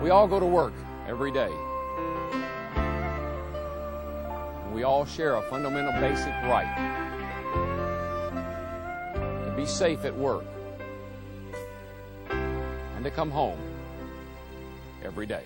We all go to work every day. We all share a fundamental basic right to be safe at work and to come home every day.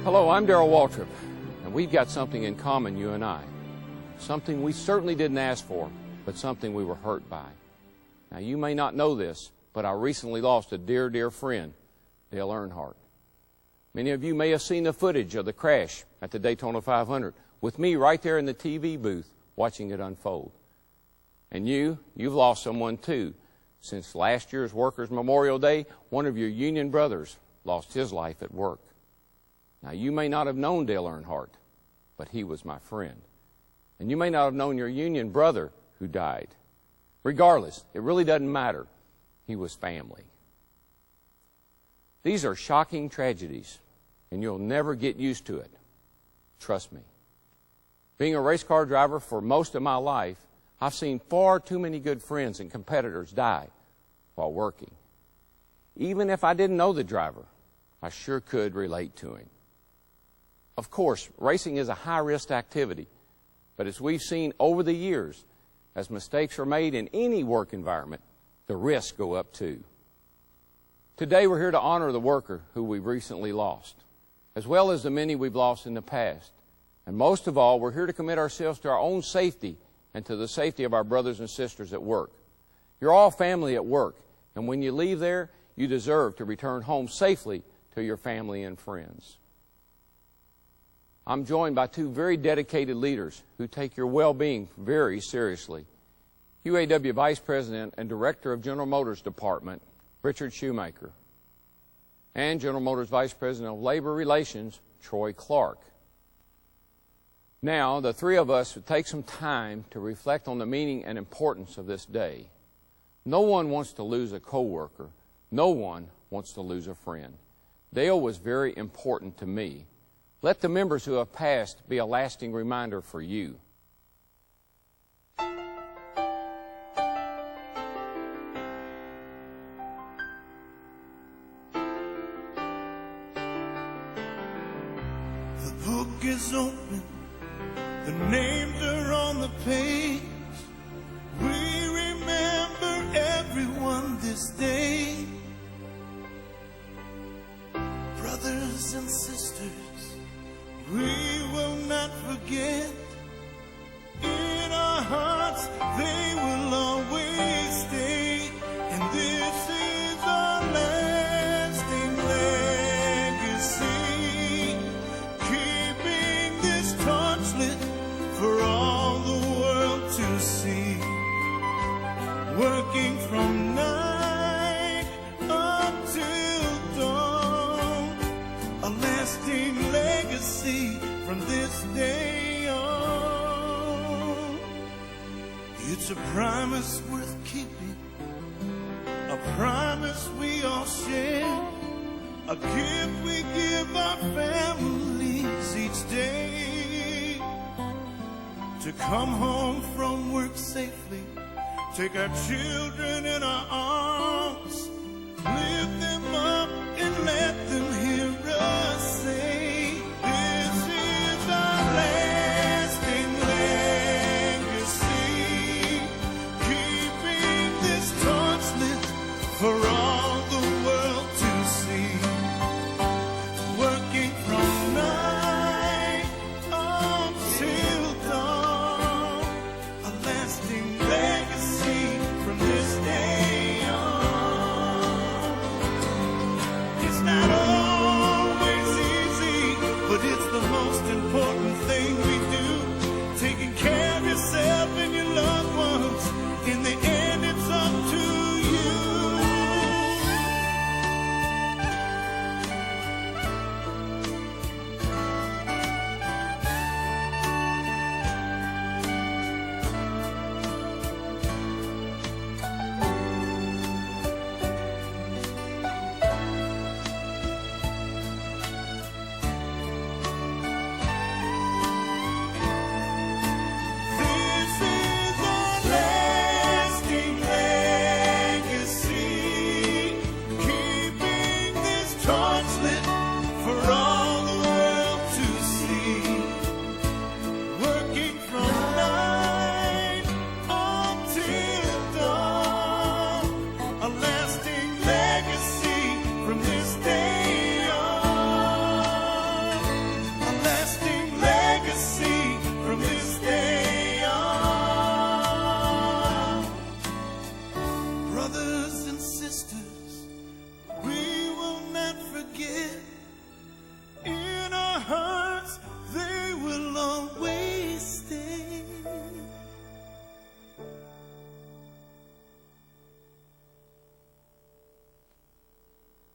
Hello, I'm Darrell Waltrip, and we've got something in common, you and I. Something we certainly didn't ask for, but something we were hurt by. Now, you may not know this, but I recently lost a dear, dear friend, Dale Earnhardt. Many of you may have seen the footage of the crash at the Daytona 500 with me right there in the TV booth watching it unfold. And you've lost someone too. Since last year's Workers' Memorial Day, one of your union brothers lost his life at work. Now, you may not have known Dale Earnhardt, but he was my friend. And you may not have known your union brother who died. Regardless, it really doesn't matter. He was family. These are shocking tragedies, and you'll never get used to it. Trust me. Being a race car driver for most of my life, I've seen far too many good friends and competitors die while working. Even if I didn't know the driver, I sure could relate to him. Of course, racing is a high-risk activity, but as we've seen over the years, as mistakes are made in any work environment, the risks go up too. Today we're here to honor the worker who we've recently lost, as well as the many we've lost in the past. And most of all, we're here to commit ourselves to our own safety and to the safety of our brothers and sisters at work. You're all family at work, and when you leave there, you deserve to return home safely to your family and friends. I'm joined by two very dedicated leaders who take your well-being very seriously. UAW Vice President and Director of General Motors Department, Richard Shoemaker, and General Motors Vice President of Labor Relations, Troy Clark. Now, the three of us would take some time to reflect on the meaning and importance of this day. No one wants to lose a coworker. No one wants to lose a friend. Dale was very important to me. Let the members who have passed be a lasting reminder for you. The book is open, the names are on the page. We remember everyone this day. Brothers and sisters, we will not forget. In our hearts they will always stay. And this is our lasting legacy, keeping this torch lit for all the world to see. Working from night until dawn, a lasting legacy from this day on. It's a promise worth keeping, a promise we all share, a gift we give our families each day. To come home from work safely, take our children in our arms, lift them up and let them hear us say, this is our lasting legacy, keeping this torch lit for all the world to see. Working from night until dawn, a lasting legacy from this day on. It's not always easy, but it's the most important thing we do. Taking care of yourself and your loved ones, in the end it's up to you.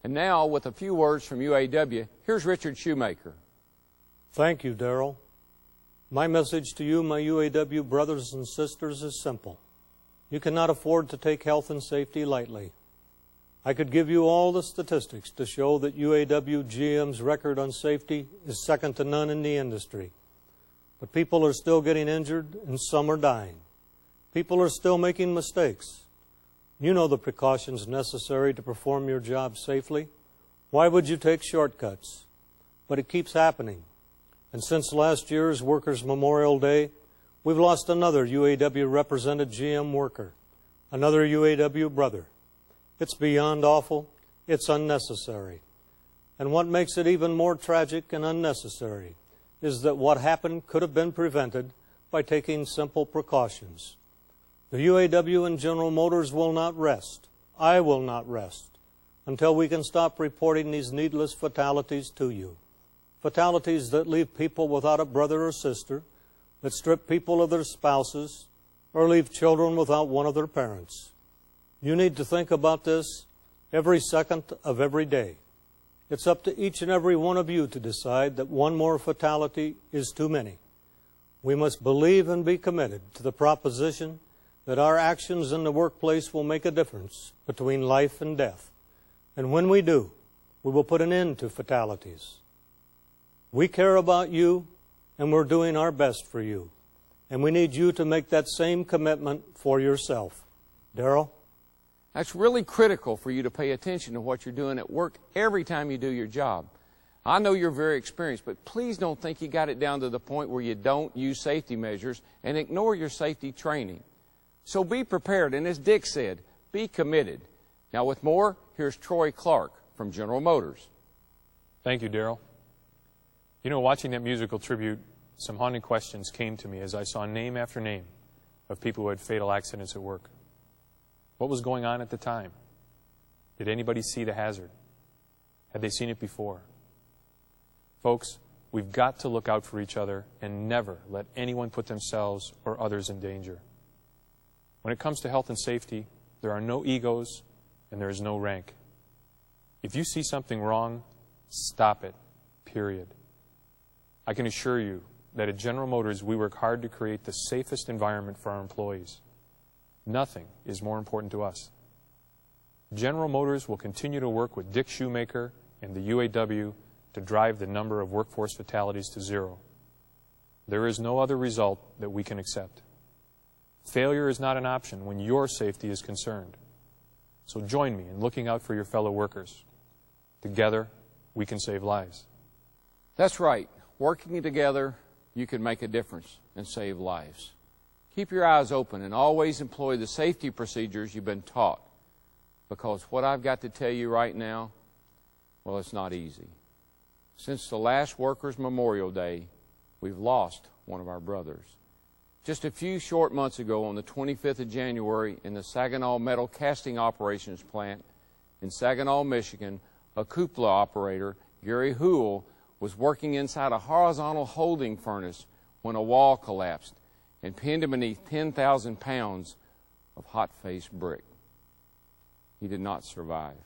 And now, with a few words from UAW, here's Richard Shoemaker. Thank you, Darrell. My message to you, my UAW brothers and sisters, is simple. You cannot afford to take health and safety lightly. I could give you all the statistics to show that UAW-GM's record on safety is second to none in the industry. But people are still getting injured and some are dying. People are still making mistakes. You know the precautions necessary to perform your job safely. Why would you take shortcuts? But it keeps happening. And since last year's Workers' Memorial Day, we've lost another UAW-represented GM worker, another UAW brother. It's beyond awful. It's unnecessary. And what makes it even more tragic and unnecessary is that what happened could have been prevented by taking simple precautions. The UAW and General Motors will not rest. I will not rest until we can stop reporting these needless fatalities to you. Fatalities that leave people without a brother or sister, that strip people of their spouses, or leave children without one of their parents. You need to think about this every second of every day. It's up to each and every one of you to decide that one more fatality is too many. We must believe and be committed to the proposition that our actions in the workplace will make a difference between life and death. And when we do, we will put an end to fatalities. We care about you, and we're doing our best for you. And we need you to make that same commitment for yourself. Darrell? That's really critical for you to pay attention to what you're doing at work every time you do your job. I know you're very experienced, but please don't think you got it down to the point where you don't use safety measures and ignore your safety training. So be prepared, and as Dick said, be committed. Now with more, here's Troy Clark from General Motors. Thank you, Darrell. You know, watching that musical tribute, some haunting questions came to me as I saw name after name of people who had fatal accidents at work. What was going on at the time? Did anybody see the hazard? Had they seen it before? Folks, we've got to look out for each other and never let anyone put themselves or others in danger. When it comes to health and safety, there are no egos and there is no rank. If you see something wrong, stop it, period. I can assure you that at General Motors, we work hard to create the safest environment for our employees. Nothing is more important to us. General Motors will continue to work with Dick Shoemaker and the UAW to drive the number of workforce fatalities to zero. There is no other result that we can accept. Failure is not an option when your safety is concerned. So join me in looking out for your fellow workers. Together, we can save lives. That's right. Working together, you can make a difference and save lives. Keep your eyes open and always employ the safety procedures you've been taught. Because what I've got to tell you right now, well, it's not easy. Since the last Workers' Memorial Day, we've lost one of our brothers. Just a few short months ago, on the 25th of January, in the Saginaw Metal Casting Operations Plant in Saginaw, Michigan, a cupola operator, Gary Houle, was working inside a horizontal holding furnace when a wall collapsed and pinned him beneath 10,000 pounds of hot-faced brick. He did not survive.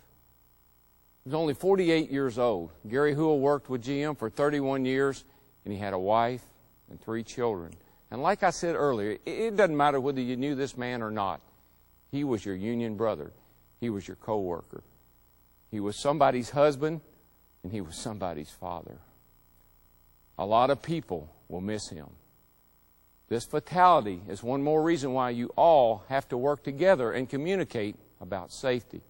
He was only 48 years old. Gary Houle worked with GM for 31 years, and he had a wife and 3 children. And like I said earlier, it doesn't matter whether you knew this man or not. He was your union brother. He was your co-worker. He was somebody's husband, and he was somebody's father. A lot of people will miss him. This fatality is one more reason why you all have to work together and communicate about safety.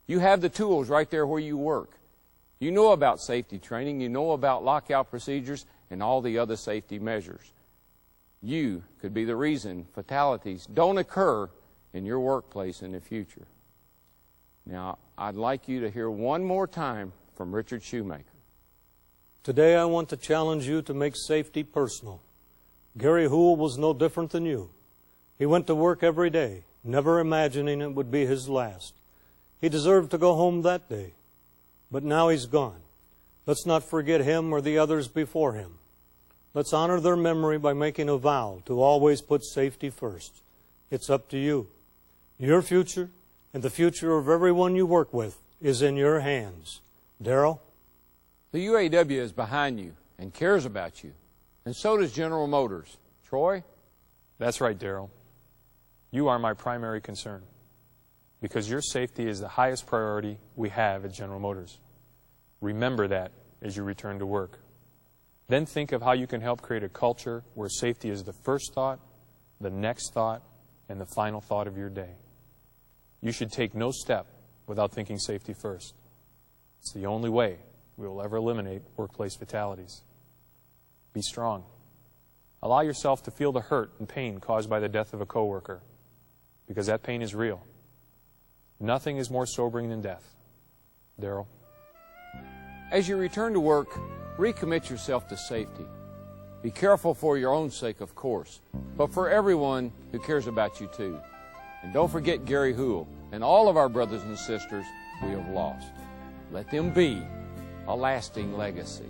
You have the tools right there where you work. You know about safety training. You know about lockout procedures and all the other safety measures. You could be the reason fatalities don't occur in your workplace in the future. Now, I'd like you to hear one more time from Richard Shoemaker. Today I want to challenge you to make safety personal. Gary Houle was no different than you. He went to work every day, never imagining it would be his last. He deserved to go home that day, but now he's gone. Let's not forget him or the others before him. Let's honor their memory by making a vow to always put safety first. It's up to you. Your future and the future of everyone you work with is in your hands. Darrell? The UAW is behind you and cares about you, and so does General Motors. Troy? That's right, Darrell. You are my primary concern, because your safety is the highest priority we have at General Motors. Remember that as you return to work. Then think of how you can help create a culture where safety is the first thought, the next thought, and the final thought of your day. You should take no step without thinking safety first. It's the only way we will ever eliminate workplace fatalities. Be strong. Allow yourself to feel the hurt and pain caused by the death of a coworker, because that pain is real. Nothing is more sobering than death. Darrell? As you return to work, recommit yourself to safety. Be careful for your own sake, of course, but for everyone who cares about you too. And don't forget Gary Houle and all of our brothers and sisters we have lost. Let them be a lasting legacy.